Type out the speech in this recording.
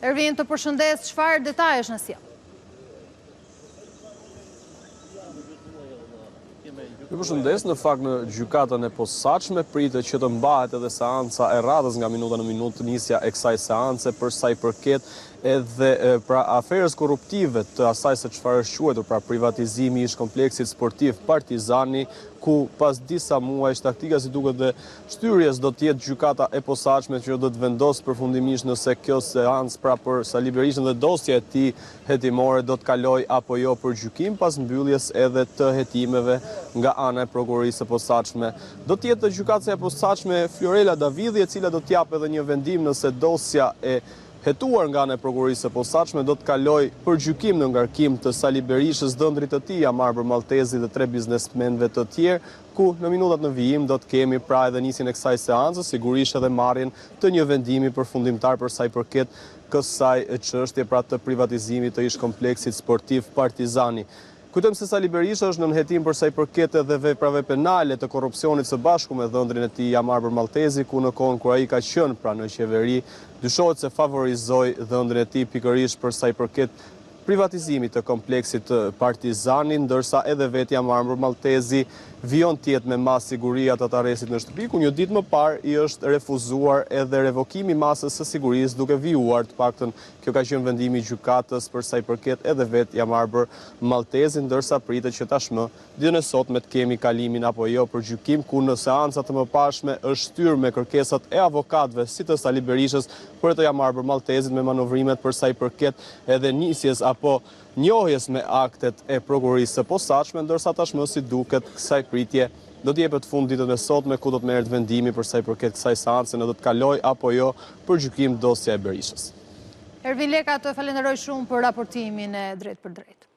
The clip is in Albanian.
Ervin, të përshëndes, çfarë detajesh në sjell? Ju përshëndes, në fakt në gjykatën e posaçme pritet që të mbahet edhe seanca e radhës nga minuta në minutë nisja e kësaj seance për sa i përket edhe pra aferës korruptive të asaj se çfarë është quajtur pra privatizimi i ish kompleksit sportiv Partizani, ku pas disa muajsh taktika si duket dhe shtyrjes do të jetë gjykata e posaçme që do të vendosë përfundimisht nëse kjo seancë pra për Sali Berishën dhe dosja e tij hetimore do të kaloj apo jo për gjykim pas mbylljes edhe të hetimeve nga ana e prokurorisë së posaçme. Do të jetë gjykatësia e posaçme Florela Davidi, e cila do të japë edhe një vendim nëse dosja e hetuar nga ana e prokurorisë së posaçme do të kaloj për gjykim në ngarkim të Sali Berishës, dhëndrit të tij Amarbër Maltezi dhe 3 biznesmenëve të tjerë, ku në minutat në vijim do të kemi pra edhe nisjen e kësaj seance, sigurisht edhe marrjen të një vendimi përfundimtar për sa i përket kësaj çështje pra të privatizimit të ish kompleksit sportiv Partizani. Kujtojmë se Sali Berisha është në hetim për sa i përket edhe veprave penale të korrupsionit së bashku me dhëndrin e tij Amarbër Maltezi, ku në kohën kur ai ka qenë pra në qeveri, dyshohet se favorizoi dhëndrin e tij pikërisht për sa i përket privatizimit të kompleksit Partizani, ndërsa edhe vetë Amarbër Maltezi vijon tjetë me masë siguria të arrestit në shtëpi, ku një ditë më parë i është refuzuar edhe revokimi masës së sigurisë duke vijuar, të paktën kjo ka qenë vendimi i gjykatës për sa i përket edhe vetë Amarbër Maltezi, ndërsa pritet që tashmë ditën e sotme të kemi kalimin apo jo për gjykim, ku në seancat të mëparshme është shtyrë me kërkesat e avokatëve si të Sali Berishës për të Amarbër Maltezit me manovrimet për sa i përket edhe nisjes apo njohjes me aktet e prokurorisë së posaçme, ndërsa tashmë si duket kësaj pritje do të jepet fund ditën e sotme, ku do të merret vendimi për sa i përket kësaj seance, në do të kaloj apo jo për gjykim dosja e Berishës. Ervin Leka, të falenderoj shumë për raportimin e drejt për drejt.